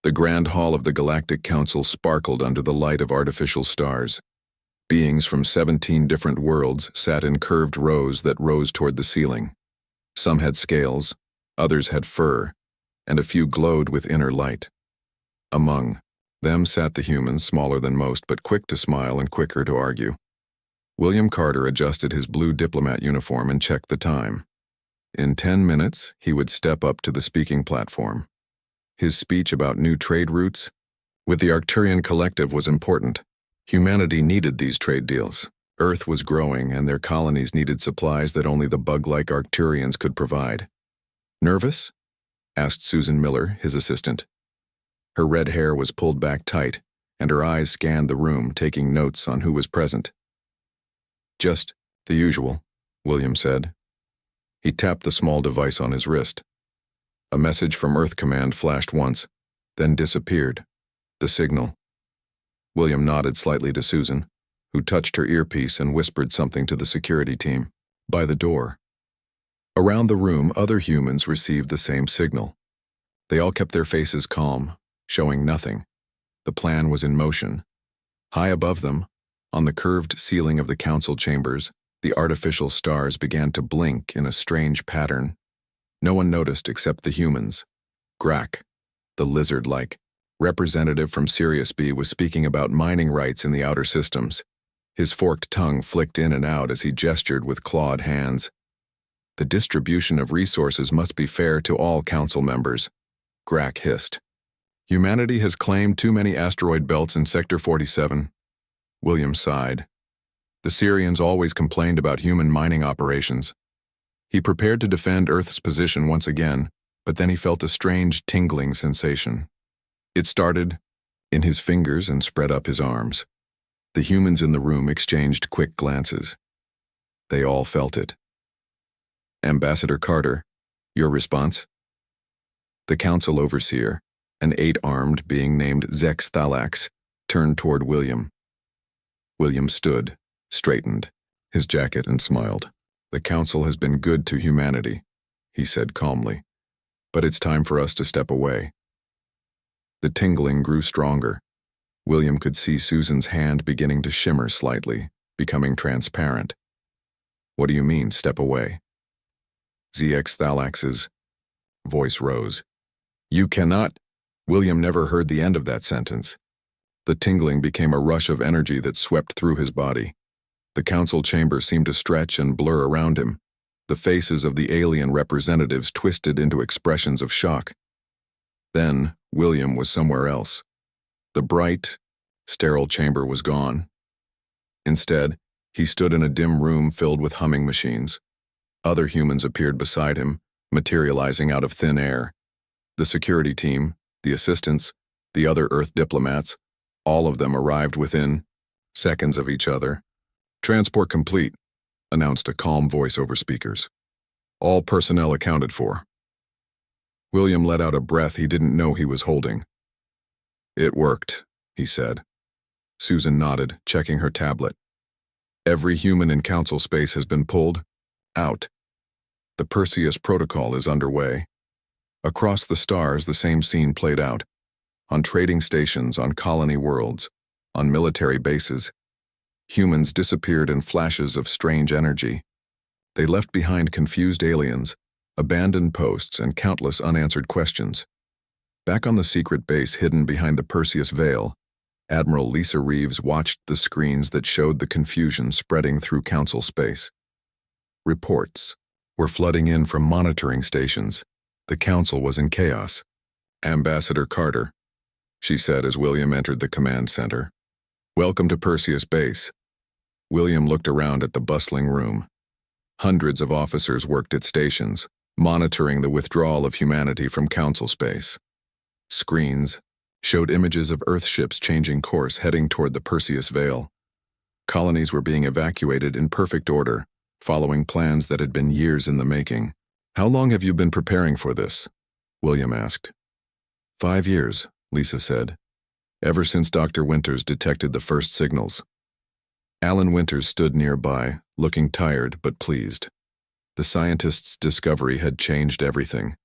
The grand hall of the Galactic Council sparkled under the light of artificial stars. Beings from 17 different worlds sat in curved rows that rose toward the ceiling. Some had scales, others had fur, and a few glowed with inner light. Among them sat the humans, smaller than most but quick to smile and quicker to argue. William Carter adjusted his blue diplomat uniform and checked the time. In 10 minutes, he would step up to the speaking platform. His speech about new trade routes with the Arcturian Collective was important. Humanity needed these trade deals. Earth was growing, and their colonies needed supplies that only the bug-like Arcturians could provide. "Nervous?" asked Susan Miller, his assistant. Her red hair was pulled back tight, and her eyes scanned the room, taking notes on who was present. "Just the usual," William said. He tapped the small device on his wrist. A message from Earth Command flashed once, then disappeared. The signal. William nodded slightly to Susan, who touched her earpiece and whispered something to the security team by the door. Around the room, other humans received the same signal. They all kept their faces calm, showing nothing. The plan was in motion. High above them, on the curved ceiling of the council chambers, the artificial stars began to blink in a strange pattern. No one noticed except the humans. Grak, the lizard-like representative from Sirius B, was speaking about mining rights in the outer systems. His forked tongue flicked in and out as he gestured with clawed hands. "The distribution of resources must be fair to all council members," Grak hissed. "Humanity has claimed too many asteroid belts in Sector 47. William sighed. The Syrians always complained about human mining operations. He prepared to defend Earth's position once again, but then he felt a strange tingling sensation. It started in his fingers and spread up his arms. The humans in the room exchanged quick glances. They all felt it. "Ambassador Carter, your response?" The council overseer, an 8-armed being named Zex Thalax, turned toward William. William stood, straightened his jacket, and smiled. "The council has been good to humanity," he said calmly, "but it's time for us to step away." The tingling grew stronger. William could see Susan's hand beginning to shimmer slightly, becoming transparent. "What do you mean, step away?" ZX Thalax's voice rose. "You cannot—" William never heard the end of that sentence. The tingling became a rush of energy that swept through his body. The council chamber seemed to stretch and blur around him. The faces of the alien representatives twisted into expressions of shock. Then, William was somewhere else. The bright, sterile chamber was gone. Instead, he stood in a dim room filled with humming machines. Other humans appeared beside him, materializing out of thin air. The security team, the assistants, the other Earth diplomats, all of them arrived within seconds of each other. "Transport complete," announced a calm voice over speakers. "All personnel accounted for." William let out a breath he didn't know he was holding. "It worked," he said. Susan nodded, checking her tablet. "Every human in council space has been pulled out. The Perseus Protocol is underway." Across the stars, the same scene played out. On trading stations, on colony worlds, on military bases, humans disappeared in flashes of strange energy. They left behind confused aliens, abandoned posts, and countless unanswered questions. Back on the secret base hidden behind the Perseus Veil, Admiral Lisa Reeves watched the screens that showed the confusion spreading through council space. Reports were flooding in from monitoring stations. The council was in chaos. "Ambassador Carter," she said as William entered the command center. "Welcome to Perseus Base." William looked around at the bustling room. Hundreds of officers worked at stations, monitoring the withdrawal of humanity from council space. Screens showed images of Earth ships changing course, heading toward the Perseus Veil. Colonies were being evacuated in perfect order, following plans that had been years in the making. "How long have you been preparing for this?" William asked. 5 years, Lisa said. "Ever since Dr. Winters detected the first signals." Alan Winters stood nearby, looking tired but pleased. The scientist's discovery had changed everything.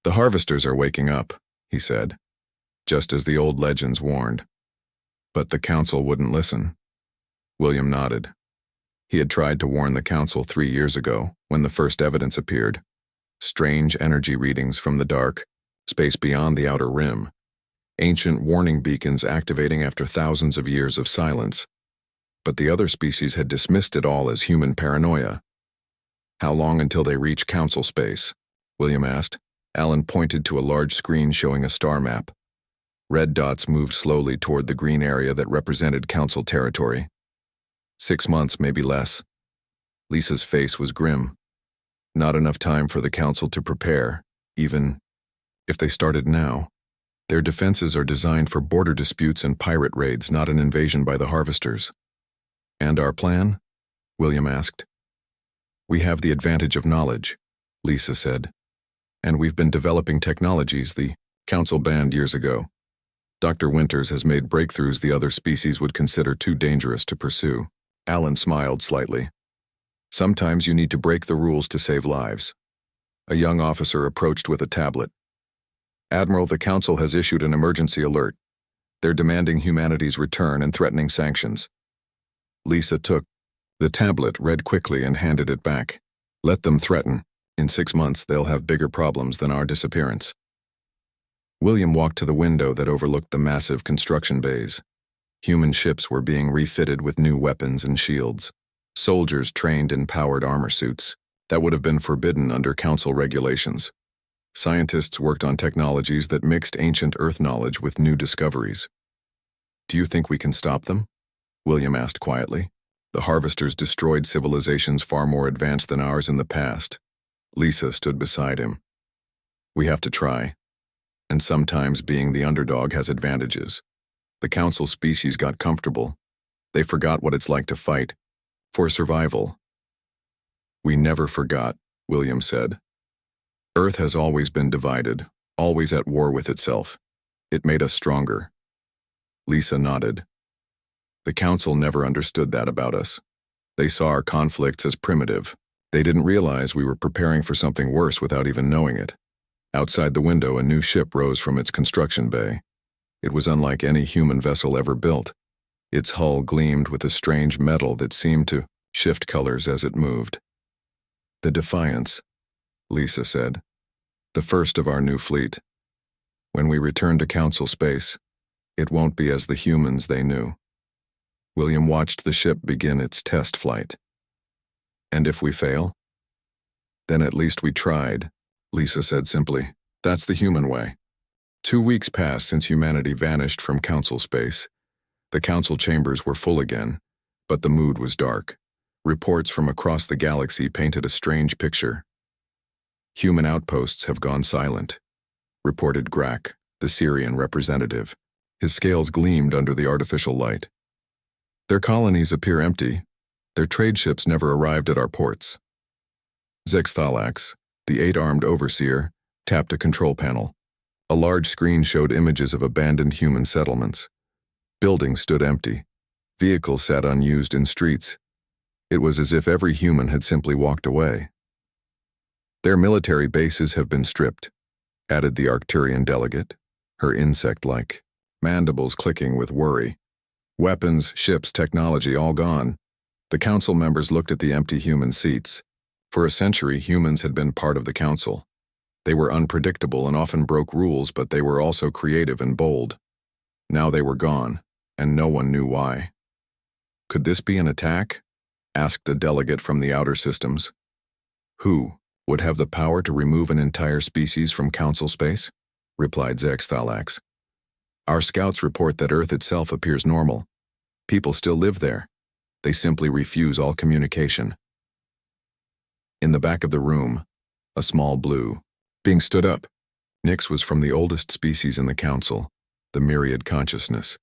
"The harvesters are waking up," he said. just as the old legends warned. But the council wouldn't listen. William nodded. He had tried to warn the council 3 years ago, when the first evidence appeared. Strange energy readings from the dark, space beyond the outer rim. Ancient warning beacons activating after thousands of years of silence. But the other species had dismissed it all as human paranoia. How long until they reach council space? William asked. Alan pointed to a large screen showing a star map. Red dots moved slowly toward the green area that represented council territory. 6 months, maybe less. Lisa's face was grim. Not enough time for the council to prepare, even if they started now. Their defenses are designed for border disputes and pirate raids, not an invasion by the harvesters. And our plan? William asked. We have the advantage of knowledge, Lisa said. And we've been developing technologies the council banned years ago. Dr. Winters has made breakthroughs the other species would consider too dangerous to pursue. Alan smiled slightly. Sometimes you need to break the rules to save lives. A young officer approached with a tablet. Admiral, the council has issued an emergency alert. They're demanding humanity's return and threatening sanctions. Lisa took the tablet, read quickly, and handed it back. Let them threaten. In 6 months, they'll have bigger problems than our disappearance. William walked to the window that overlooked the massive construction bays. Human ships were being refitted with new weapons and shields. Soldiers trained in powered armor suits that would have been forbidden under council regulations. Scientists worked on technologies that mixed ancient Earth knowledge with new discoveries. Do you think we can stop them? William asked quietly. The harvesters destroyed civilizations far more advanced than ours in the past. Lisa stood beside him. We have to try. And sometimes being the underdog has advantages. The council species got comfortable. They forgot what it's like to fight. For survival. We never forgot, William said. Earth has always been divided, always at war with itself. It made us stronger. Lisa nodded. The council never understood that about us. They saw our conflicts as primitive. They didn't realize we were preparing for something worse without even knowing it. Outside the window, a new ship rose from its construction bay. It was unlike any human vessel ever built. Its hull gleamed with a strange metal that seemed to shift colors as it moved. The Defiance, Lisa said. The first of our new fleet. When we return to council space, it won't be as the humans they knew. William watched the ship begin its test flight. And if we fail? Then at least we tried, Lisa said simply. That's the human way. 2 weeks passed since humanity vanished from council space. The council chambers were full again, but the mood was dark. Reports from across the galaxy painted a strange picture. Human outposts have gone silent, reported Grak, the Syrian representative. His scales gleamed under the artificial light. Their colonies appear empty. Their trade ships never arrived at our ports. Zexthalax, the 8-armed overseer, tapped a control panel. A large screen showed images of abandoned human settlements. Buildings stood empty. Vehicles sat unused in streets. It was as if every human had simply walked away. Their military bases have been stripped, added the Arcturian delegate, her insect-like mandibles clicking with worry. Weapons, ships, technology, all gone. The council members looked at the empty human seats. For a century, humans had been part of the council. They were unpredictable and often broke rules, but they were also creative and bold. Now they were gone, and no one knew why. Could this be an attack? Asked a delegate from the outer systems. Who would have the power to remove an entire species from council space? Replied Zexthalax. Our scouts report that Earth itself appears normal. People still live there. They simply refuse all communication. In the back of the room, a small blue being stood up. Nyx was from the oldest species in the council, the Myriad Consciousness.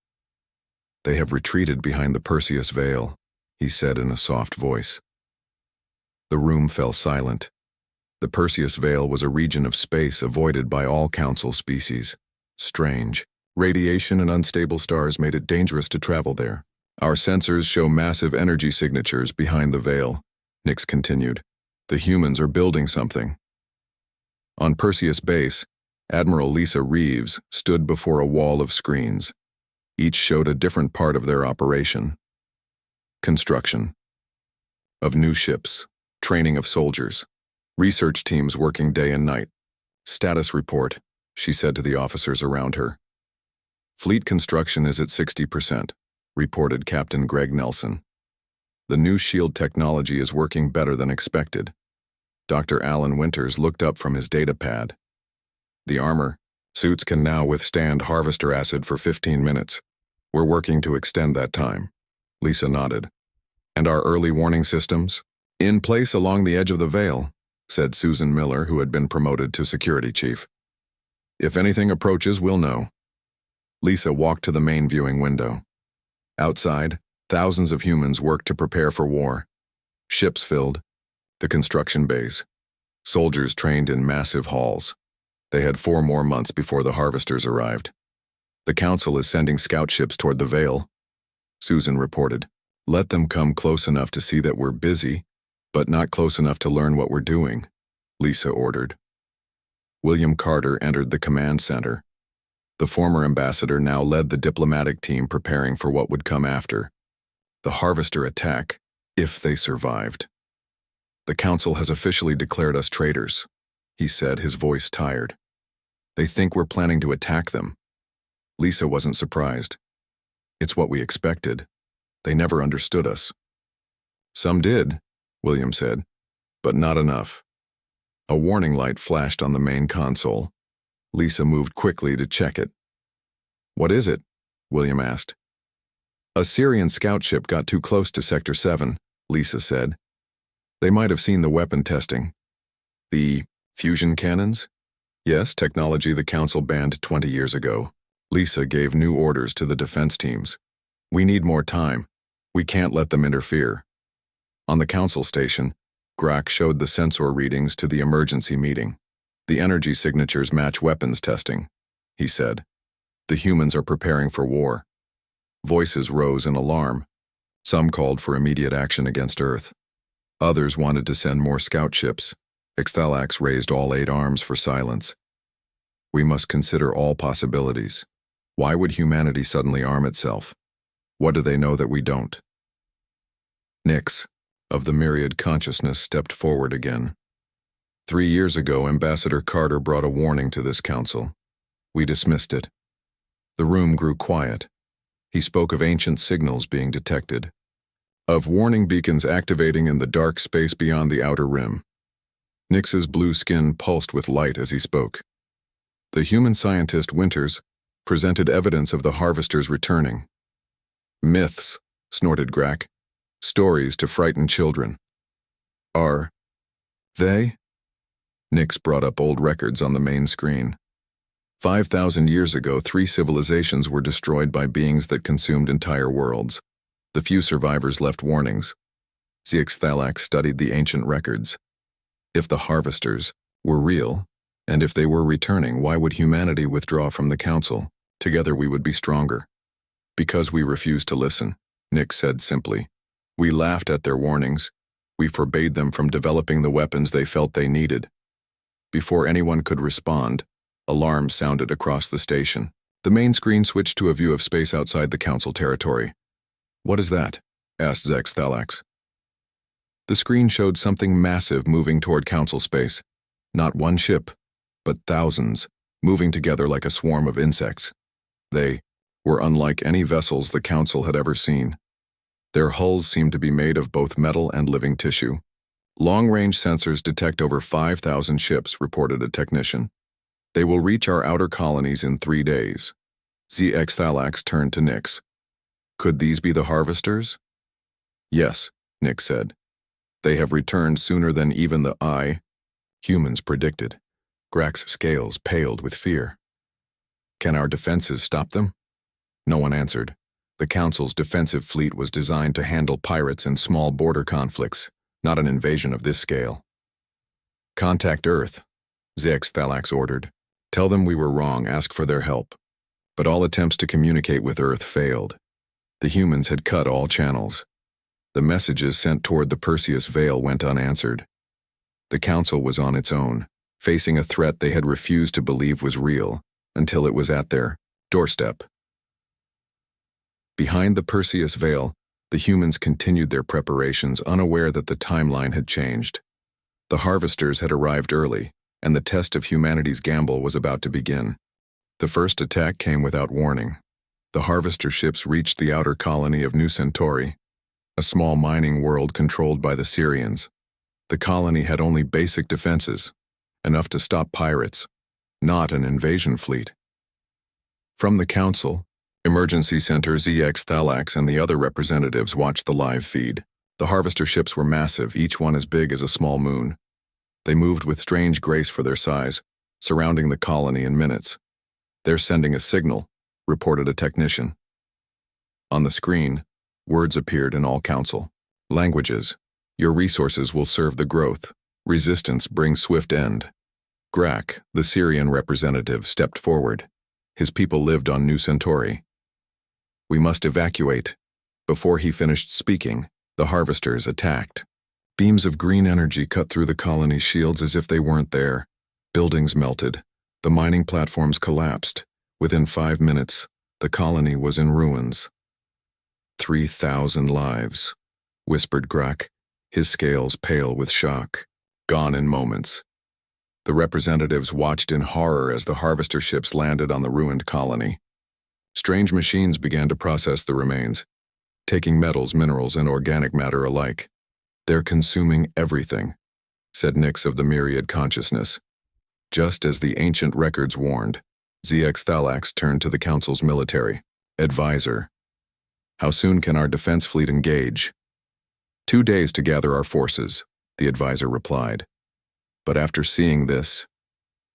They have retreated behind the Perseus Veil, he said in a soft voice. The room fell silent. The Perseus Veil was a region of space avoided by all council species. Strange. Radiation and unstable stars made it dangerous to travel there. Our sensors show massive energy signatures behind the veil, Nyx continued. The humans are building something. On Perseus Base, Admiral Lisa Reeves stood before a wall of screens. Each showed a different part of their operation. Construction of new ships, training of soldiers, research teams working day and night. Status report, she said to the officers around her. Fleet construction is at 60%, reported Captain Greg Nelson. The new shield technology is working better than expected. Dr. Alan Winters looked up from his data pad. The armor suits can now withstand harvester acid for 15 minutes. We're working to extend that time. Lisa nodded. And our early warning systems? In place along the edge of the veil, said Susan Miller, who had been promoted to security chief. If anything approaches, we'll know. Lisa walked to the main viewing window. Outside, thousands of humans worked to prepare for war. Ships filled the construction bays. Soldiers trained in massive halls. They had 4 more months before the harvesters arrived. The council is sending scout ships toward the veil, Susan reported. Let them come close enough to see that we're busy, but not close enough to learn what we're doing, Lisa ordered. William Carter entered the command center. The former ambassador now led the diplomatic team preparing for what would come after. The harvester attack, if they survived. The council has officially declared us traitors, he said, his voice tired. They think we're planning to attack them. Lisa wasn't surprised. It's what we expected. They never understood us. Some did, William said, but not enough. A warning light flashed on the main console. Lisa moved quickly to check it. What is it? William asked. A Syrian scout ship got too close to Sector 7, Lisa said. They might have seen the weapon testing. The fusion cannons? Yes, technology the council banned 20 years ago. Lisa gave new orders to the defense teams. We need more time. We can't let them interfere. On the council station, Grack showed the sensor readings to the emergency meeting. The energy signatures match weapons testing, he said. The humans are preparing for war. Voices rose in alarm. Some called for immediate action against Earth. Others wanted to send more scout ships. Ixthalax raised all 8 arms for silence. We must consider all possibilities. Why would humanity suddenly arm itself? What do they know that we don't? Nyx, of the myriad consciousness, stepped forward again. 3 years ago, Ambassador Carter brought a warning to this council. We dismissed it. The room grew quiet. He spoke of ancient signals being detected, of warning beacons activating in the dark space beyond the outer rim. Nyx's blue skin pulsed with light as he spoke. The human scientist Winters presented evidence of the harvesters returning. Myths, snorted Grack. Stories to frighten children. Are they? Nyx brought up old records on the main screen. 5,000 years ago, 3 civilizations were destroyed by beings that consumed entire worlds. The few survivors left warnings. Ixthalax studied the ancient records. If the harvesters were real, and if they were returning, why would humanity withdraw from the council? Together we would be stronger. Because we refused to listen, Nyx said simply. We laughed at their warnings. We forbade them from developing the weapons they felt they needed. Before anyone could respond, alarms sounded across the station. The main screen switched to a view of space outside the council territory. What is that? Asked Ixthalax. The screen showed something massive moving toward council space. Not one ship, but thousands, moving together like a swarm of insects. They were unlike any vessels the council had ever seen. Their hulls seemed to be made of both metal and living tissue. Long-range sensors detect over 5,000 ships, reported a technician. They will reach our outer colonies in 3 days. Ixthalax turned to Nyx. Could these be the harvesters? Yes, Nyx said. They have returned sooner than even the humans predicted. Grack's scales paled with fear. Can our defenses stop them? No one answered. The Council's defensive fleet was designed to handle pirates and small border conflicts, not an invasion of this scale. Contact Earth, Ixthalax ordered. Tell them we were wrong, ask for their help. But all attempts to communicate with Earth failed. The humans had cut all channels. The messages sent toward the Perseus Veil went unanswered. The Council was on its own, facing a threat they had refused to believe was real until it was at their doorstep. Behind the Perseus veil, the humans continued their preparations, unaware that the timeline had changed. The harvesters had arrived early, and the test of humanity's gamble was about to begin. The first attack came without warning. The harvester ships reached the outer colony of New Centauri, a small mining world controlled by the Syrians. The colony had only basic defenses, enough to stop pirates, not an invasion fleet. From the Council, Emergency Center ZX Thalax and the other representatives watched the live feed. The harvester ships were massive, each one as big as a small moon. They moved with strange grace for their size, surrounding the colony in minutes. "They're sending a signal," reported a technician. On the screen, words appeared in all Council languages. "Your resources will serve the growth. Resistance brings swift end." Grak, the Syrian representative, stepped forward. His people lived on New Centauri. "We must evacuate." Before he finished speaking, the harvesters attacked. Beams of green energy cut through the colony's shields as if they weren't there. Buildings melted. The mining platforms collapsed. Within 5 minutes, the colony was in ruins. 3,000 lives, whispered Grak, his scales pale with shock. Gone in moments. The representatives watched in horror as the harvester ships landed on the ruined colony. Strange machines began to process the remains, taking metals, minerals, and organic matter alike. "They're consuming everything," said Nyx of the Myriad Consciousness. Just as the ancient records warned, ZX Thalax turned to the Council's military advisor. "How soon can our defense fleet engage?" 2 days to gather our forces," the advisor replied. "But after seeing this,"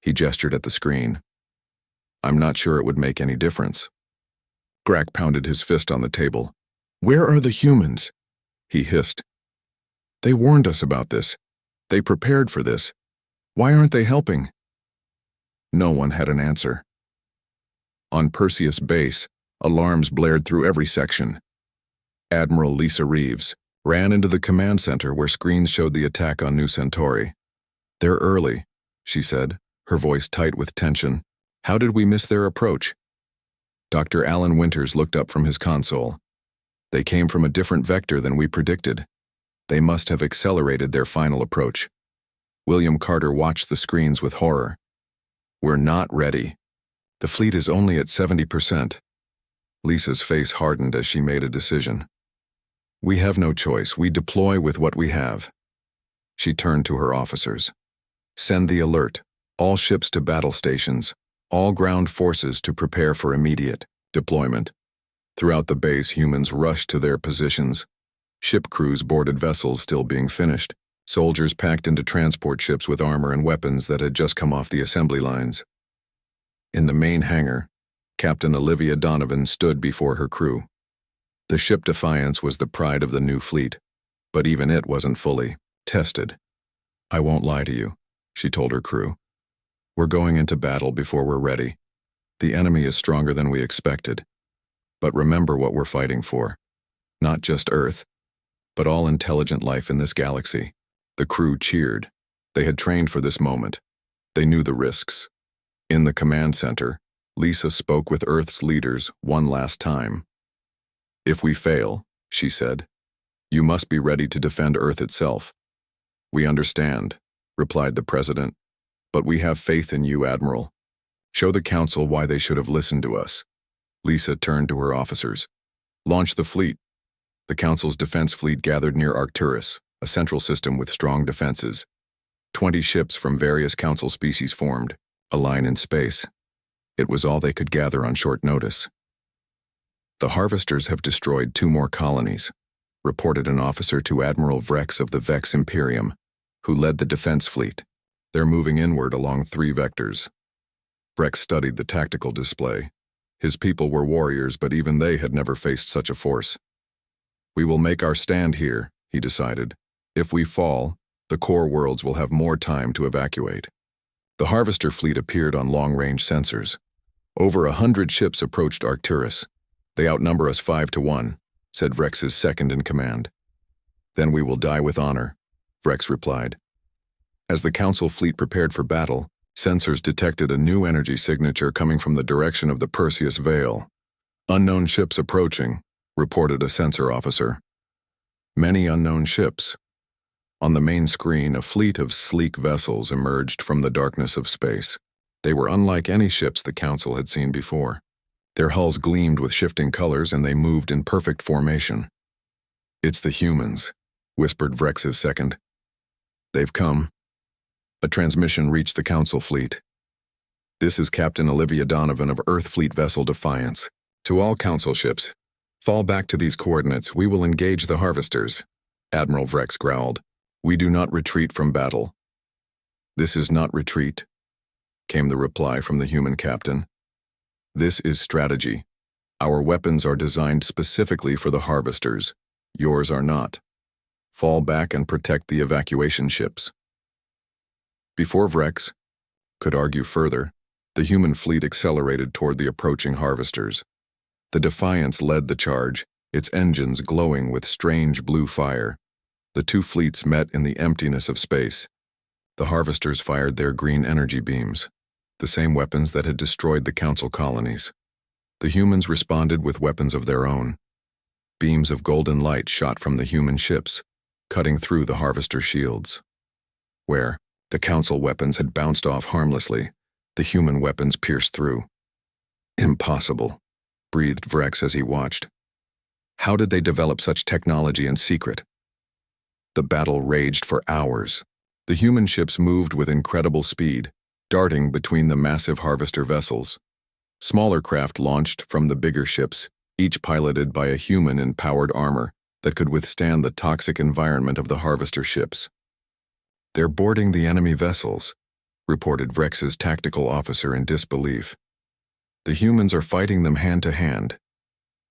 he gestured at the screen, "I'm not sure it would make any difference." Grak pounded his fist on the table. "Where are the humans?" he hissed. "They warned us about this. They prepared for this. Why aren't they helping?" No one had an answer. On Perseus base, alarms blared through every section. Admiral Lisa Reeves ran into the command center where screens showed the attack on New Centauri. "They're early," she said, her voice tight with tension. "How did we miss their approach?" Dr. Alan Winters looked up from his console. "They came from a different vector than we predicted. They must have accelerated their final approach." William Carter watched the screens with horror. "We're not ready. The fleet is only at 70%. Lisa's face hardened as she made a decision. "We have no choice. We deploy with what we have." She turned to her officers. "Send the alert. All ships to battle stations. All ground forces to prepare for immediate deployment." Throughout the base, humans rushed to their positions. Ship crews boarded vessels still being finished. Soldiers packed into transport ships with armor and weapons that had just come off the assembly lines. In the main hangar, Captain Olivia Donovan stood before her crew. The ship Defiance was the pride of the new fleet, but even it wasn't fully tested. "I won't lie to you," she told her crew. "We're going into battle before we're ready. The enemy is stronger than we expected. But remember what we're fighting for. Not just Earth, but all intelligent life in this galaxy." The crew cheered. They had trained for this moment. They knew the risks. In the command center, Lisa spoke with Earth's leaders one last time. "If we fail," she said, "you must be ready to defend Earth itself." "We understand," replied the president, "but we have faith in you, Admiral. Show the Council why they should have listened to us." Lisa turned to her officers. "Launch the fleet." The Council's defense fleet gathered near Arcturus, a central system with strong defenses. 20 ships from various Council species formed, a line in space. It was all they could gather on short notice. "The harvesters have destroyed 2 more colonies," reported an officer to Admiral Vrex of the Vex Imperium, who led the defense fleet. "They're moving inward along 3 vectors." Vrex studied the tactical display. His people were warriors, but even they had never faced such a force. "We will make our stand here," he decided. "If we fall, the core worlds will have more time to evacuate." The harvester fleet appeared on long-range sensors. Over 100 ships approached Arcturus. "They outnumber us 5-1, said Vrex's second in command. "Then we will die with honor," Vrex replied. As the Council fleet prepared for battle, sensors detected a new energy signature coming from the direction of the Perseus Vale. "Unknown ships approaching," reported a sensor officer. Many unknown ships. On the main screen, a fleet of sleek vessels emerged from the darkness of space. They were unlike any ships the Council had seen before. Their hulls gleamed with shifting colors and they moved in perfect formation. "It's the humans," whispered Vrex's second. "They've come." A transmission reached the Council fleet. "This is Captain Olivia Donovan of Earth Fleet Vessel Defiance. To all Council ships, fall back to these coordinates. We will engage the harvesters." Admiral Vrex growled. "We do not retreat from battle." "This is not retreat," came the reply from the human captain. "This is strategy. Our weapons are designed specifically for the harvesters. Yours are not. Fall back and protect the evacuation ships." Before Vrex could argue further, the human fleet accelerated toward the approaching harvesters. The Defiance led the charge, its engines glowing with strange blue fire. The two fleets met in the emptiness of space. The harvesters fired their green energy beams, the same weapons that had destroyed the Council colonies. The humans responded with weapons of their own. Beams of golden light shot from the human ships, cutting through the harvester shields. Where the Council weapons had bounced off harmlessly, the human weapons pierced through. "Impossible," breathed Vrex as he watched. "How did they develop such technology in secret?" The battle raged for hours. The human ships moved with incredible speed, darting between the massive harvester vessels. Smaller craft launched from the bigger ships, each piloted by a human in powered armor that could withstand the toxic environment of the harvester ships. "They're boarding the enemy vessels," reported Vrex's tactical officer in disbelief. "The humans are fighting them hand to hand."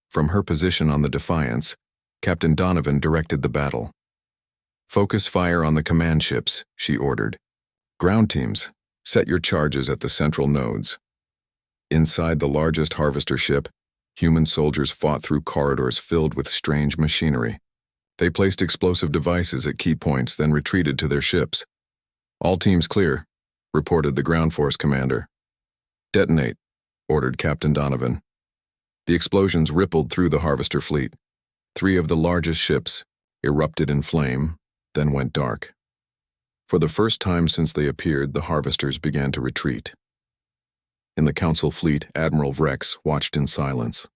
From her position on the Defiance, Captain Donovan directed the battle. "Focus fire on the command ships," she ordered. "Ground teams, set your charges at the central nodes." Inside the largest harvester ship, human soldiers fought through corridors filled with strange machinery. They placed explosive devices at key points, then retreated to their ships. "All teams clear," reported the ground force commander. "Detonate," ordered Captain Donovan. The explosions rippled through the harvester fleet. 3 of the largest ships erupted in flame, then went dark. For the first time since they appeared, the harvesters began to retreat. In the Council fleet, Admiral Vrex watched in silence.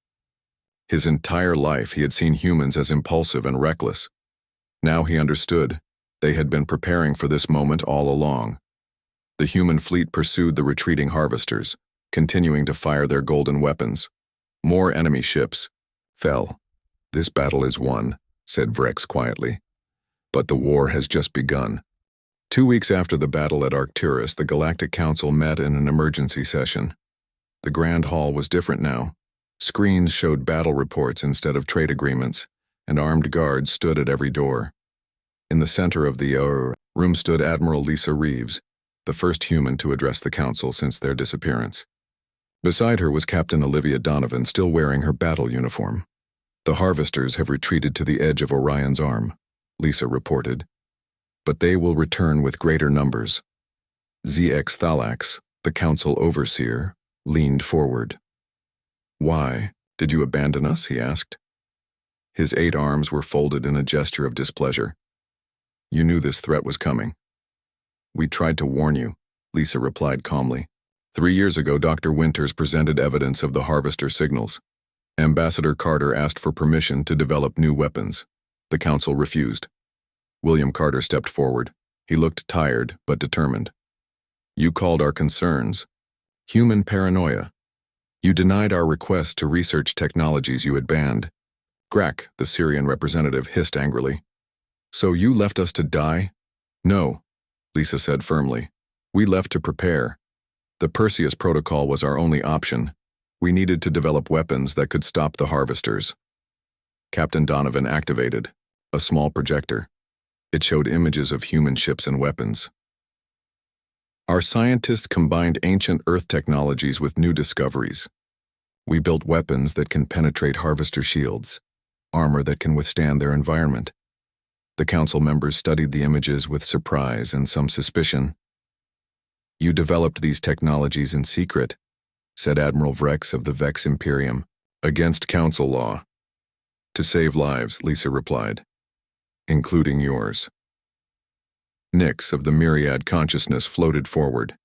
His entire life he had seen humans as impulsive and reckless. Now he understood. They had been preparing for this moment all along. The human fleet pursued the retreating harvesters, continuing to fire their golden weapons. More enemy ships fell. "This battle is won," said Vrex quietly. "But the war has just begun." 2 weeks after the battle at Arcturus, the Galactic Council met in an emergency session. The Grand Hall was different now. Screens showed battle reports instead of trade agreements, and armed guards stood at every door. In the center of the room stood Admiral Lisa Reeves, the first human to address the Council since their disappearance. Beside her was Captain Olivia Donovan, still wearing her battle uniform. "The harvesters have retreated to the edge of Orion's arm," Lisa reported. "But they will return with greater numbers." ZX Thalax, the Council overseer, leaned forward. "Why? Did you abandon us?" he asked. His 8 arms were folded in a gesture of displeasure. "You knew this threat was coming." "We tried to warn you," Lisa replied calmly. 3 years ago, Dr. Winters presented evidence of the harvester signals. Ambassador Carter asked for permission to develop new weapons. The Council refused. William Carter stepped forward. He looked tired, but determined. "You called our concerns human paranoia. You denied our request to research technologies you had banned." Grak, the Syrian representative, hissed angrily. "So you left us to die?" "No," Lisa said firmly. "We left to prepare. The Perseus Protocol was our only option. We needed to develop weapons that could stop the harvesters." Captain Donovan activated a small projector. It showed images of human ships and weapons. "Our scientists combined ancient Earth technologies with new discoveries. We built weapons that can penetrate harvester shields, armor that can withstand their environment. The council members studied the images with surprise and some suspicion. "You developed these technologies in secret," said Admiral Vrex of the Vex Imperium, "against council law." "To save lives," Lisa replied, "including yours." Nyx of the Myriad Consciousness floated forward.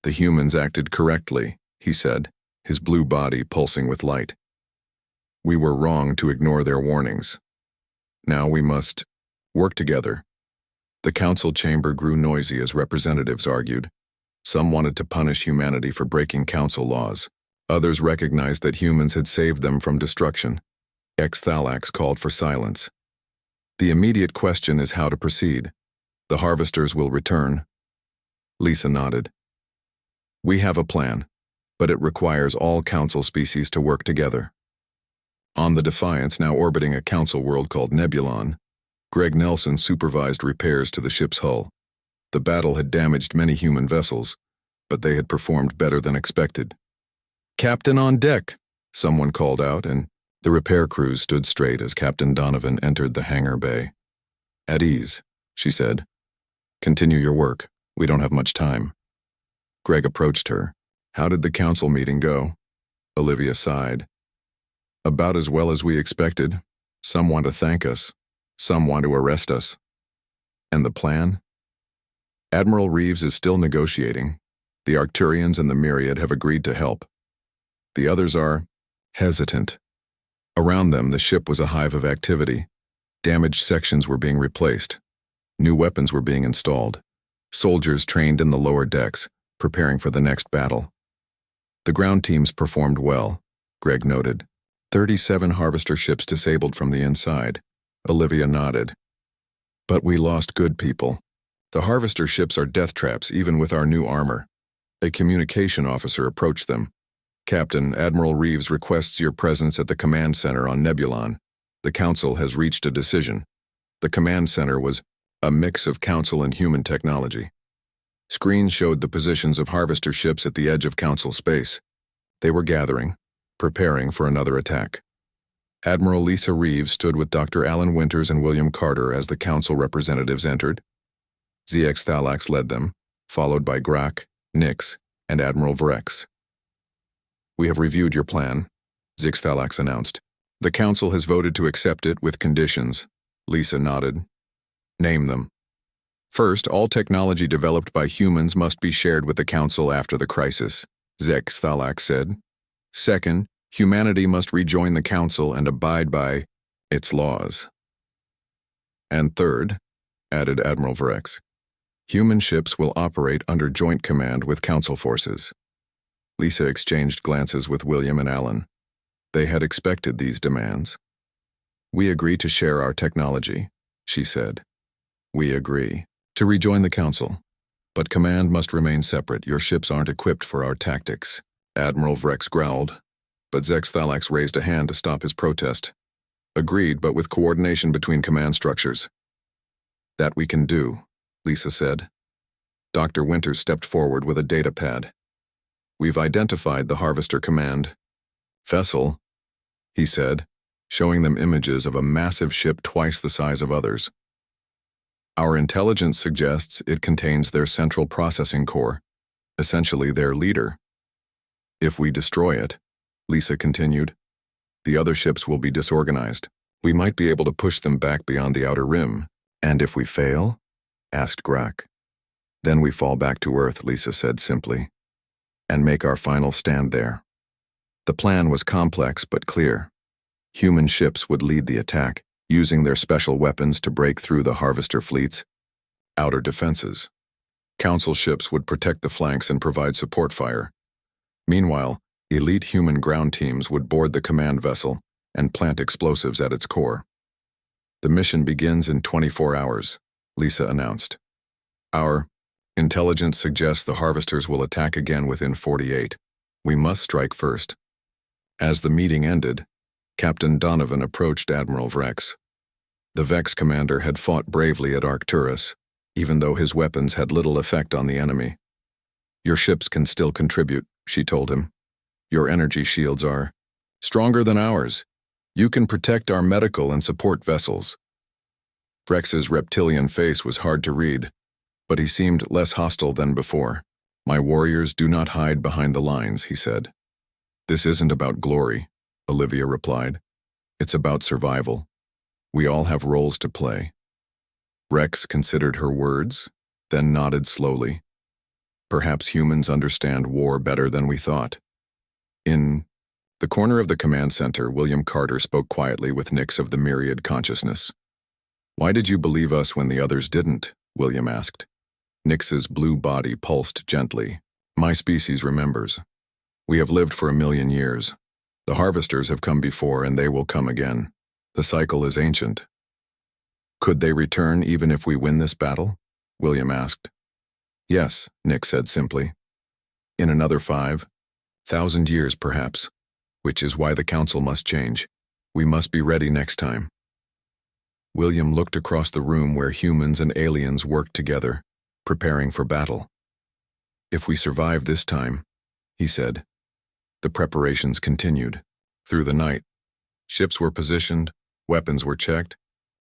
"The humans acted correctly," he said, his blue body pulsing with light. "We were wrong to ignore their warnings. Now we must work together." The council chamber grew noisy as representatives argued. Some wanted to punish humanity for breaking council laws. Others recognized that humans had saved them from destruction. Xthalax called for silence. "The immediate question is how to proceed. The harvesters will return." Lisa nodded. "We have a plan, but it requires all council species to work together." On the Defiance, now orbiting a council world called Nebulon, Greg Nelson supervised repairs to the ship's hull. The battle had damaged many human vessels, but they had performed better than expected. "Captain on deck," someone called out, and the repair crews stood straight as Captain Donovan entered the hangar bay. "At ease," she said. "Continue your work. We don't have much time." Greg approached her. "How did the council meeting go?" Olivia sighed. "About as well as we expected. Some want to thank us. Some want to arrest us." "And the plan?" "Admiral Reeves is still negotiating. The Arcturians and the Myriad have agreed to help. The others are hesitant." Around them, the ship was a hive of activity. Damaged sections were being replaced. New weapons were being installed. Soldiers trained in the lower decks, preparing for the next battle. The ground teams performed well, Greg noted. 37 harvester ships disabled from the inside. Olivia nodded. "But we lost good people. The harvester ships are death traps even with our new armor." A communication officer approached them. "Captain, Admiral Reeves requests your presence at the command center on Nebulon. The council has reached a decision." The command center was a mix of council and human technology. Screens showed the positions of harvester ships at the edge of council space. They were gathering, preparing for another attack. Admiral Lisa Reeves stood with Dr. Alan Winters and William Carter as the council representatives entered. ZX Thalax led them, followed by Grak, Nyx, and Admiral Vrex. "We have reviewed your plan," Zix Thalax announced. "The council has voted to accept it with conditions." Lisa nodded. "Name them." "First, all technology developed by humans must be shared with the council after the crisis," Zex Thalax said. "Second, humanity must rejoin the council and abide by its laws." "And third," added Admiral Vrex, "human ships will operate under joint command with council forces." Lisa exchanged glances with William and Alan. They had expected these demands. "We agree to share our technology," she said. "We agree to rejoin the council. But command must remain separate. Your ships aren't equipped for our tactics." Admiral Vrex growled, but Zex Thalax raised a hand to stop his protest. "Agreed, but with coordination between command structures." "That we can do," Lisa said. Dr. Winters stepped forward with a data pad. "We've identified the Harvester Command vessel," he said, showing them images of a massive ship twice the size of others. "Our intelligence suggests it contains their central processing core, essentially their leader. If we destroy it," Lisa continued, "the other ships will be disorganized. We might be able to push them back beyond the outer rim." "And if we fail?" asked Grak. "Then we fall back to Earth," Lisa said simply, "and make our final stand there." The plan was complex but clear. Human ships would lead the attack, using their special weapons to break through the harvester fleet's outer defenses. Council ships would protect the flanks and provide support fire. Meanwhile, elite human ground teams would board the command vessel and plant explosives at its core. "The mission begins in 24 hours, Lisa announced. "Our intelligence suggests the harvesters will attack again within 48. We must strike first." As the meeting ended, Captain Donovan approached Admiral Vrex. The Vex commander had fought bravely at Arcturus, even though his weapons had little effect on the enemy. "Your ships can still contribute," she told him. "Your energy shields are stronger than ours. You can protect our medical and support vessels." Rex's reptilian face was hard to read, but he seemed less hostile than before. "My warriors do not hide behind the lines," he said. "This isn't about glory," Olivia replied. "It's about survival. We all have roles to play." Rex considered her words, then nodded slowly. "Perhaps humans understand war better than we thought." In the corner of the command center, William Carter spoke quietly with Nix of the Myriad consciousness. "Why did you believe us when the others didn't?" William asked. Nix's blue body pulsed gently. "My species remembers. We have lived for 1,000,000 years. The harvesters have come before and they will come again. The cycle is ancient." "Could they return even if we win this battle?" William asked. "Yes," Nix said simply. "In another 5,000 years perhaps, which is why the council must change. We must be ready next time." William looked across the room where humans and aliens worked together, preparing for battle. "If we survive this time," he said. The preparations continued. Through the night, ships were positioned, weapons were checked,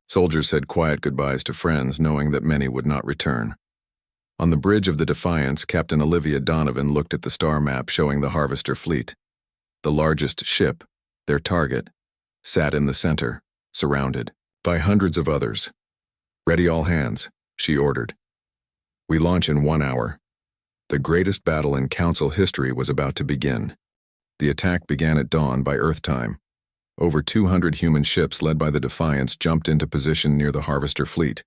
soldiers said quiet goodbyes to friends knowing that many would not return. On the bridge of the Defiance, Captain Olivia Donovan looked at the star map showing the Harvester fleet. The largest ship, their target, sat in the center, surrounded by hundreds of others. "Ready all hands," she ordered. "We launch in 1 hour." The greatest battle in Council history was about to begin. The attack began at dawn by Earth time. Over 200 human ships led by the Defiance jumped into position near the Harvester fleet.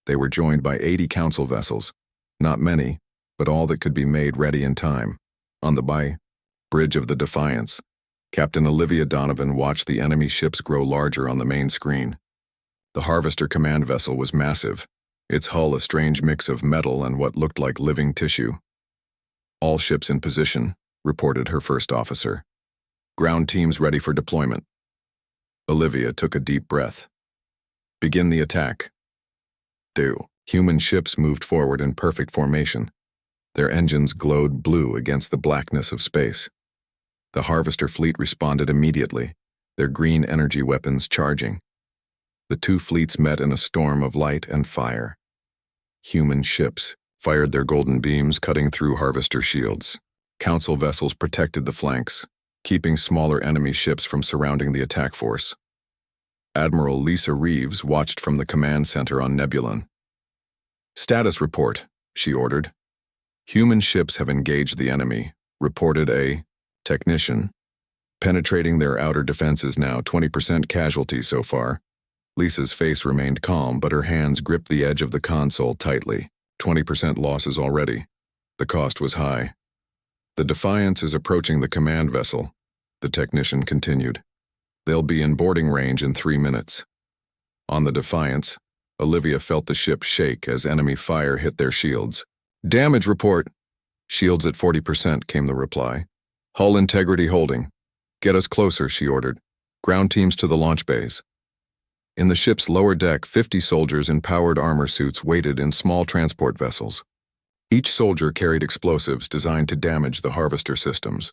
They were joined by 80 Council vessels, not many, but all that could be made ready in time. On the bridge of the Defiance, Captain Olivia Donovan watched the enemy ships grow larger on the main screen. The Harvester command vessel was massive, its hull a strange mix of metal and what looked like living tissue. "All ships in position," reported her first officer. "Ground teams ready for deployment." Olivia took a deep breath. "Begin the attack." Human ships moved forward in perfect formation. Their engines glowed blue against the blackness of space. The Harvester fleet responded immediately, their green energy weapons charging. The two fleets met in a storm of light and fire. Human ships fired their golden beams cutting through Harvester shields. Council vessels protected the flanks, keeping smaller enemy ships from surrounding the attack force. Admiral Lisa Reeves watched from the command center on Nebulon. "Status report," she ordered. "Human ships have engaged the enemy," reported a technician. "Penetrating their outer defenses now, 20% casualties so far." Lisa's face remained calm, but her hands gripped the edge of the console tightly. 20% losses already. The cost was high. "The Defiance is approaching the command vessel," the technician continued. "They'll be in boarding range in 3 minutes." On the Defiance, Olivia felt the ship shake as enemy fire hit their shields. "Damage report." "Shields at 40%, came the reply. "Hull integrity holding." "Get us closer," she ordered. "Ground teams to the launch bays." In the ship's lower deck, 50 soldiers in powered armor suits waited in small transport vessels. Each soldier carried explosives designed to damage the Harvester systems.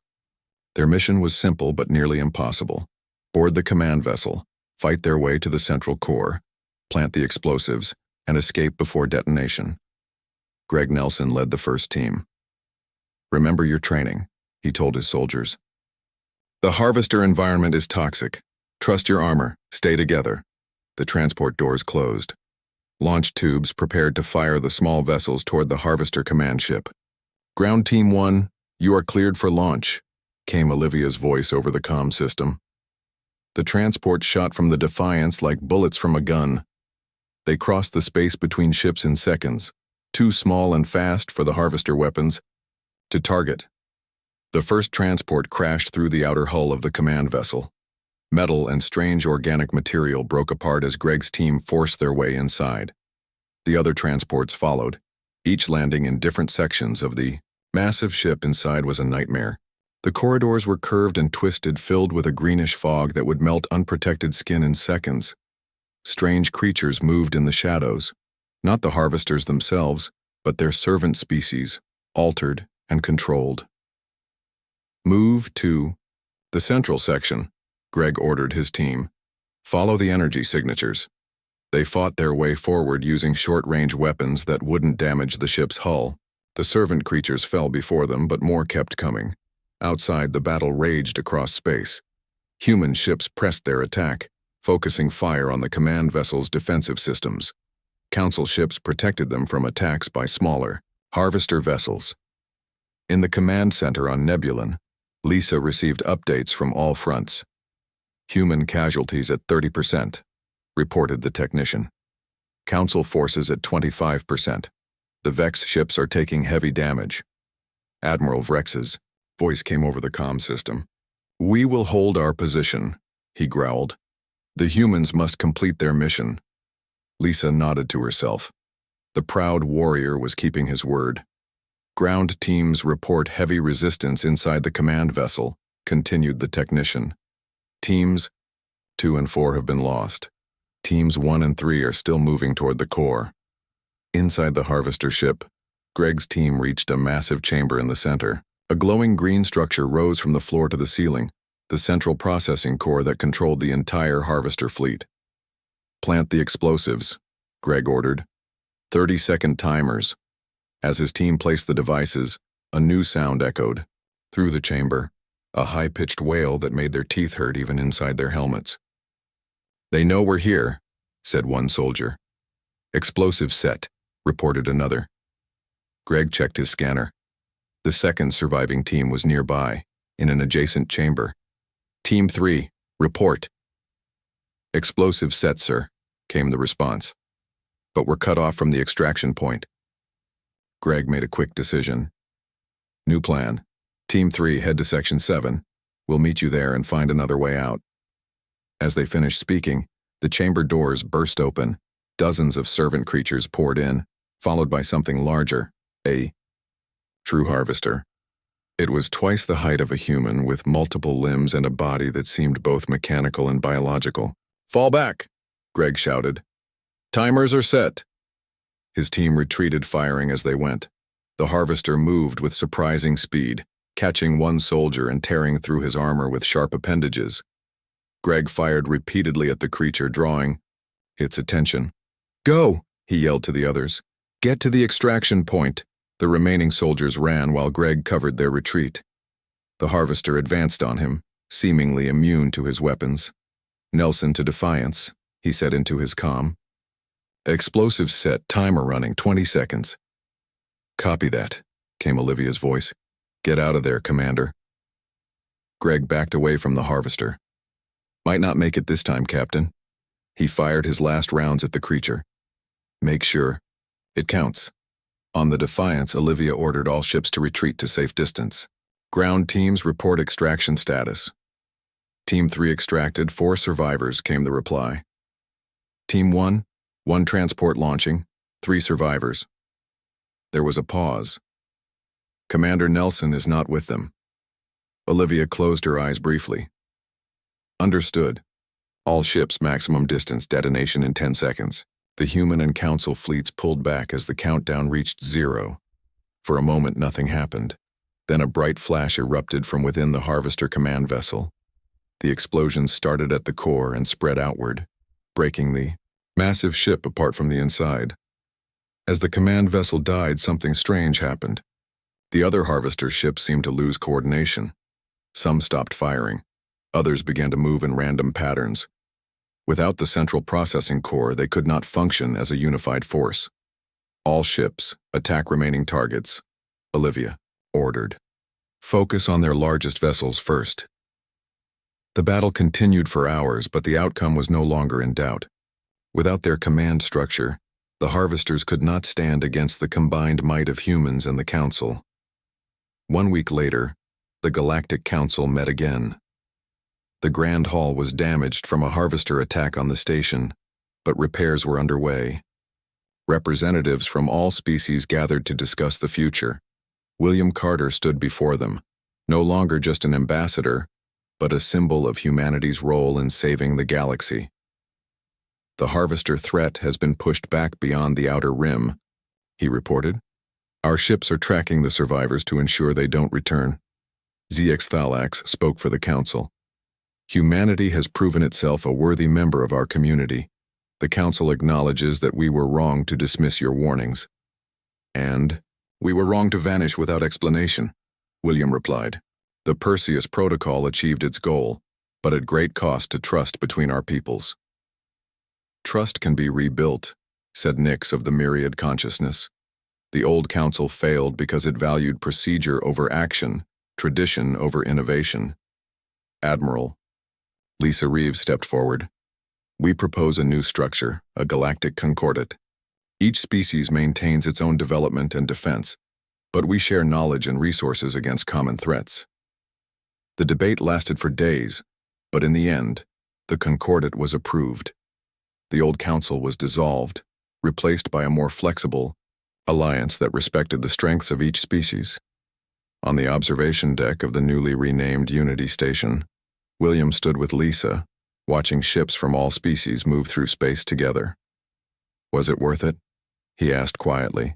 Their mission was simple but nearly impossible. Board the command vessel, fight their way to the central core, plant the explosives, and escape before detonation. Greg Nelson led the first team. "Remember your training," he told his soldiers. "The Harvester environment is toxic. Trust your armor, stay together." The transport doors closed. Launch tubes prepared to fire the small vessels toward the Harvester command ship. "Ground Team 1, you are cleared for launch," came Olivia's voice over the comm system. The transport shot from the Defiance like bullets from a gun. They crossed the space between ships in seconds, too small and fast for the Harvester weapons. To target. The first transport crashed through the outer hull of the command vessel. Metal and strange organic material broke apart as Greg's team forced their way inside. The other transports followed, each landing in different sections of the massive ship. Inside was a nightmare. The corridors were curved and twisted, filled with a greenish fog that would melt unprotected skin in seconds. Strange creatures moved in the shadows, not the Harvesters themselves, but their servant species, altered and controlled. "Move to the central section," Greg ordered his team. "Follow the energy signatures." They fought their way forward using short-range weapons that wouldn't damage the ship's hull. The servant creatures fell before them, but more kept coming. Outside, the battle raged across space. Human ships pressed their attack, focusing fire on the command vessel's defensive systems. Council ships protected them from attacks by smaller, harvester vessels. In the command center on Nebulan, Lisa received updates from all fronts. Human casualties at 30%, reported the technician. Council forces at 25%. The Vex ships are taking heavy damage. Admiral Vrex's voice came over the comm system. "We will hold our position," he growled. "The humans must complete their mission." Lisa nodded to herself. The proud warrior was keeping his word. "Ground teams report heavy resistance inside the command vessel," continued the technician. "Teams 2 and 4 have been lost. Teams 1 and 3 are still moving toward the core." Inside the harvester ship, Greg's team reached a massive chamber in the center. A glowing green structure rose from the floor to the ceiling, the central processing core that controlled the entire harvester fleet. "Plant the explosives," Greg ordered. 30-second timers. As his team placed the devices, a new sound echoed. Through the chamber, a high-pitched wail that made their teeth hurt even inside their helmets. "They know we're here," said one soldier. "Explosive set," reported another. Greg checked his scanner. The second surviving team was nearby, in an adjacent chamber. "Team 3, report." "Explosive set, sir," came the response. "But we're cut off from the extraction point." Greg made a quick decision. "New plan. Team 3, head to Section 7. We'll meet you there and find another way out." As they finished speaking, the chamber doors burst open. Dozens of servant creatures poured in, followed by something larger, a true harvester. It was twice the height of a human, with multiple limbs and a body that seemed both mechanical and biological. "Fall back," Greg shouted. "Timers are set." His team retreated, firing as they went. The harvester moved with surprising speed, catching one soldier and tearing through his armor with sharp appendages. Greg fired repeatedly at the creature, drawing its attention. "Go!" he yelled to the others. "Get to the extraction point." The remaining soldiers ran while Greg covered their retreat. The harvester advanced on him, seemingly immune to his weapons. "Nelson to defiance," he said into his comm. "Explosive set, timer running, 20 seconds. "Copy that," came Olivia's voice. "Get out of there, Commander." Greg backed away from the harvester. "Might not make it this time, Captain." He fired his last rounds at the creature. "Make sure. It counts." On the Defiance, Olivia ordered all ships to retreat to safe distance. "Ground teams report extraction status." "Team 3 extracted, 4 survivors," came the reply. "Team 1, 1 transport launching, 3 survivors." There was a pause. "Commander Nelson is not with them." Olivia closed her eyes briefly. "Understood. All ships maximum distance detonation in 10 seconds. The human and council fleets pulled back as the countdown reached 0. For a moment nothing happened. Then a bright flash erupted from within the harvester command vessel. The explosion started at the core and spread outward, breaking the massive ship apart from the inside. As the command vessel died, something strange happened. The other harvester ships seemed to lose coordination. Some stopped firing. Others began to move in random patterns. Without the central processing core, they could not function as a unified force. "All ships, attack remaining targets," Olivia ordered. "Focus on their largest vessels first." The battle continued for hours, but the outcome was no longer in doubt. Without their command structure, the harvesters could not stand against the combined might of humans and the Council. 1 week later, the Galactic Council met again. The Grand Hall was damaged from a harvester attack on the station, but repairs were underway. Representatives from all species gathered to discuss the future. William Carter stood before them, no longer just an ambassador, but a symbol of humanity's role in saving the galaxy. "The harvester threat has been pushed back beyond the outer rim," he reported. "Our ships are tracking the survivors to ensure they don't return." ZX Thalax spoke for the Council. "Humanity has proven itself a worthy member of our community. The Council acknowledges that we were wrong to dismiss your warnings. And we were wrong to vanish without explanation, William replied. The Perseus Protocol achieved its goal, but at great cost to trust between our peoples. Trust can be rebuilt, said Nix of the Myriad Consciousness. The old council failed because it valued procedure over action, tradition over innovation. Admiral. Lisa Reeves stepped forward. We propose a new structure, a galactic concordat. Each species maintains its own development and defense, but we share knowledge and resources against common threats. The debate lasted for days, but in the end, the concordat was approved. The old council was dissolved, replaced by a more flexible alliance that respected the strengths of each species. On the observation deck of the newly renamed Unity Station, William stood with Lisa, watching ships from all species move through space together. Was it worth it? He asked quietly.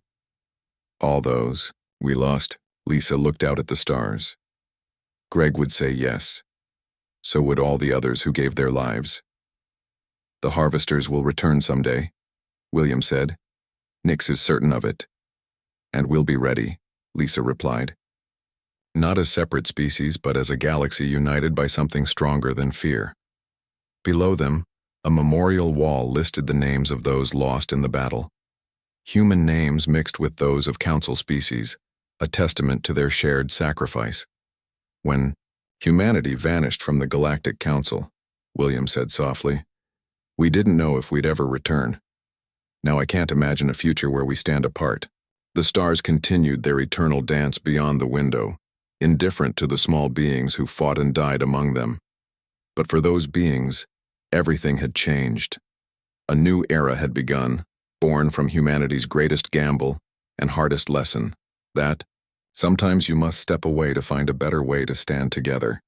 All those we lost, Lisa looked out at the stars. Greg would say yes. So would all the others who gave their lives. The harvesters will return someday, William said. Nix is certain of it. And we'll be ready, Lisa replied. Not as separate species, but as a galaxy united by something stronger than fear. Below them, a memorial wall listed the names of those lost in the battle. Human names mixed with those of council species, a testament to their shared sacrifice. When humanity vanished from the Galactic Council, William said softly, we didn't know if we'd ever return. Now I can't imagine a future where we stand apart. The stars continued their eternal dance beyond the window, indifferent to the small beings who fought and died among them. But for those beings, everything had changed. A new era had begun, born from humanity's greatest gamble and hardest lesson, that sometimes you must step away to find a better way to stand together.